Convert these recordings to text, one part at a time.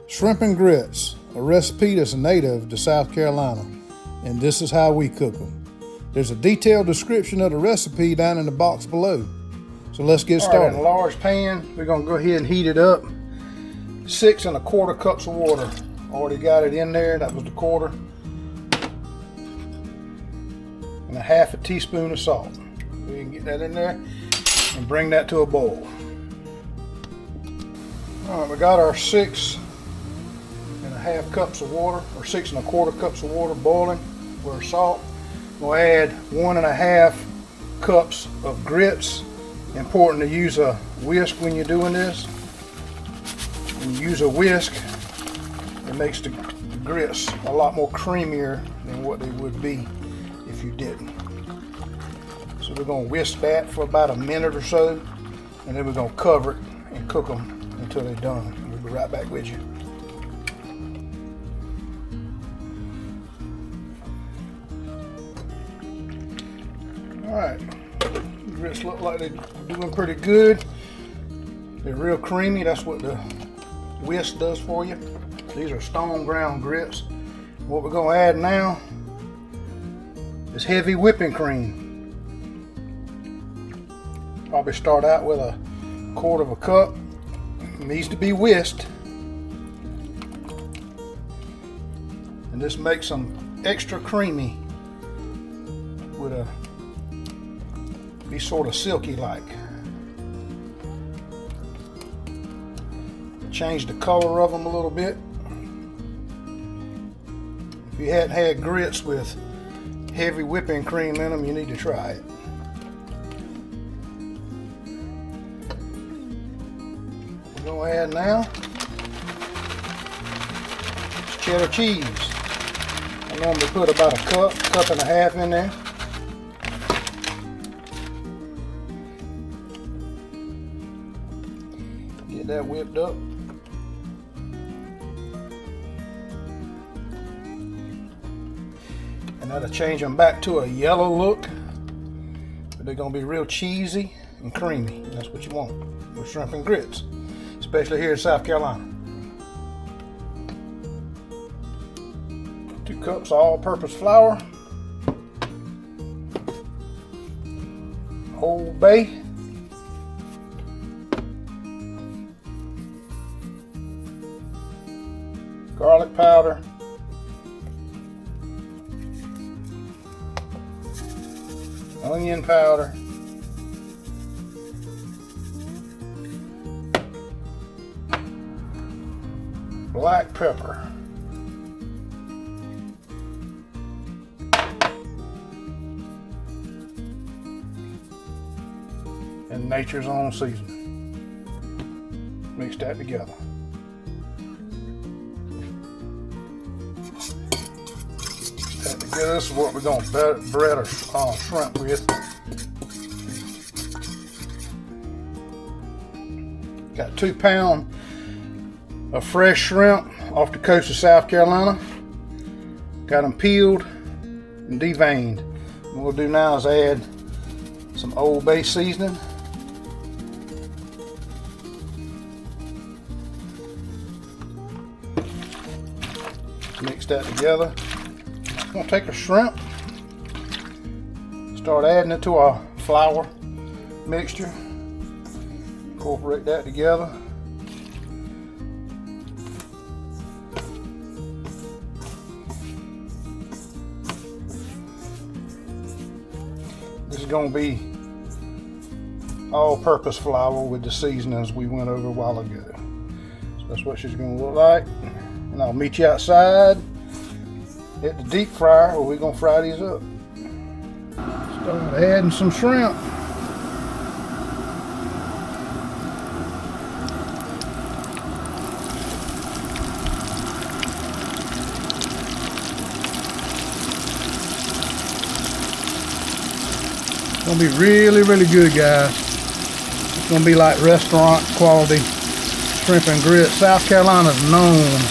Shrimp and grits, a recipe that's native to South Carolina, and this is how we cook them. There's a detailed description of the recipe down in the box below. So let's get started. In a large pan, we're gonna go ahead and heat it up. 6 1/4 cups of water. Already got it in there, that was the quarter. And a 1/2 teaspoon of salt. We can get that in there and bring that to a boil. All right, we got our 6 1/2 cups of water, or 6 1/4 cups of water boiling with our salt. We'll add 1 1/2 cups of grits. Important to use a whisk when you're doing this. When you use a whisk, it makes the grits a lot more creamier than what they would be if you didn't. So we're going to whisk that for about a minute or so, and then we're going to cover it and cook them until they're done. We'll be right back with you. Alright, grits look like they're doing pretty good. They're real creamy, that's what the whisk does for you. These are stone ground grits. What we're going to add now is heavy whipping cream. Probably start out with a 1/4 cup. It needs to be whisked. And this makes them extra creamy with a be sort of silky like. Change the color of them a little bit. If you hadn't had grits with heavy whipping cream in them, you need to try it. We're going to add now is cheddar cheese. I normally put about a cup and a half in there. Get that whipped up. And that'll change them back to a yellow look. But they're going to be real cheesy and creamy. That's what you want with shrimp and grits, especially here in South Carolina. 2 cups of all-purpose flour. Old Bay. Garlic powder. Onion powder. Black pepper. And nature's own seasoning. Mix that together. This is what we're going to bread our shrimp with. Got 2 pounds of fresh shrimp off the coast of South Carolina. Got them peeled and deveined. What we'll do now is add some Old Bay seasoning. Mix that together. I'm going to take a shrimp, start adding it to our flour mixture, incorporate that together. This is going to be all-purpose flour with the seasonings we went over a while ago. So that's what she's going to look like. And I'll meet you outside at the deep fryer where we're going to fry these up. Start adding some shrimp. It's going to be really, really good, guys. It's going to be like restaurant quality shrimp and grits. South Carolina is known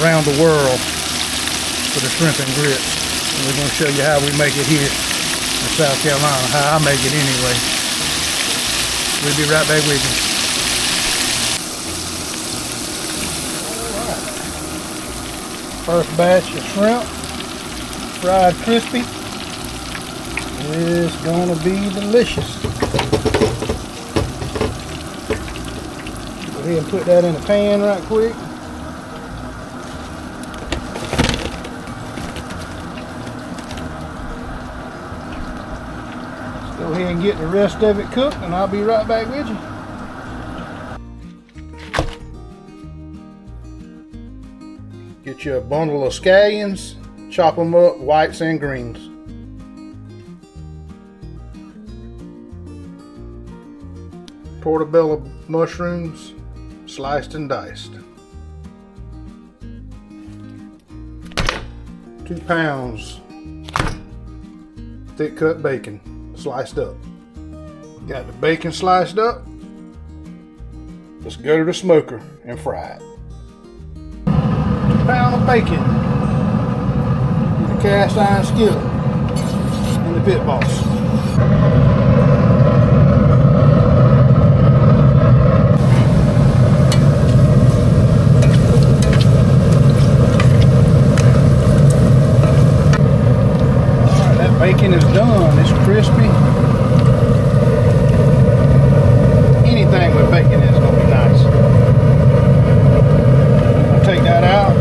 around the world for the shrimp and grits. And we're going to show you how we make it here in South Carolina, how I make it anyway. We'll be right back with you. First batch of shrimp, fried crispy. It's gonna be delicious. Go ahead and put that in the pan right quick. Let's go ahead and get the rest of it cooked, and I'll be right back with you. Get you a bundle of scallions, chop them up, whites and greens. Portobello mushrooms, sliced and diced. 2 pounds thick cut bacon, sliced up. Got the bacon sliced up. Let's go to the smoker and fry it. Pound of bacon in the cast iron skillet in the pit boss. Alright, that bacon is done. It's crispy. Anything with bacon is going to be nice. I'll take that out.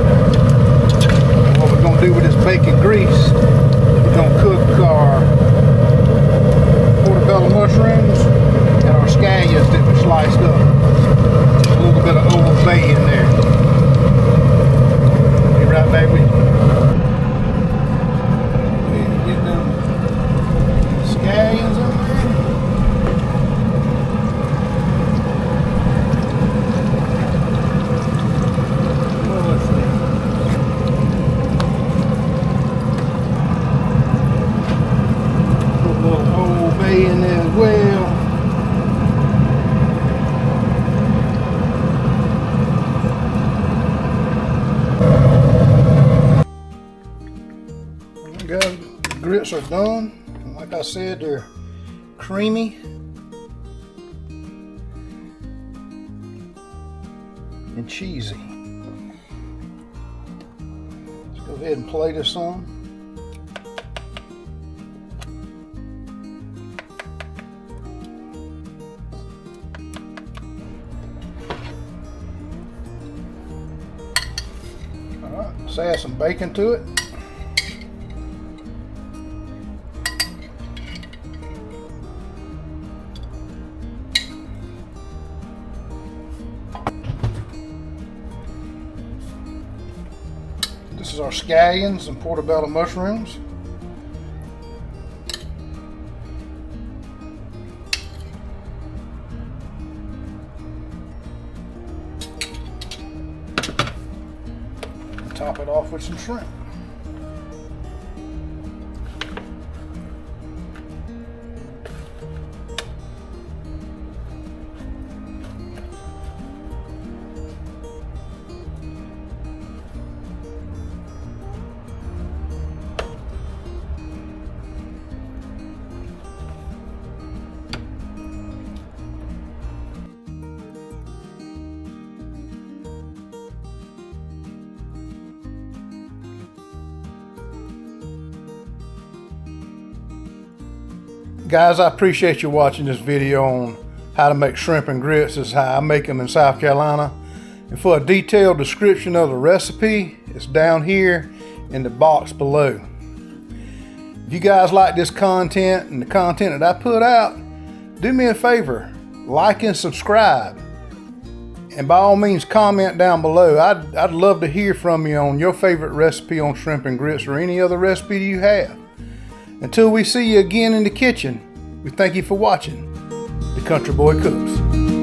What we're going to do with this bacon grease, we're going to cook our portobello mushrooms and our scallions that we sliced up. A little bit of Old Bay in there. Be right back with you. Get them scallions up there. In there as well. Guys, the grits are done. And like I said, they're creamy and cheesy. Let's go ahead and plate us some. Let's add some bacon to it. This is our scallions and portobello mushrooms. Top it off with some shrimp. Guys, I appreciate you watching this video on how to make shrimp and grits. This is how I make them in South Carolina. And for a detailed description of the recipe, it's down here in the box below. If you guys like this content and the content that I put out, do me a favor, like and subscribe. And by all means, comment down below. I'd love to hear from you on your favorite recipe on shrimp and grits or any other recipe you have. Until we see you again in the kitchen, we thank you for watching The Country Boy Cooks.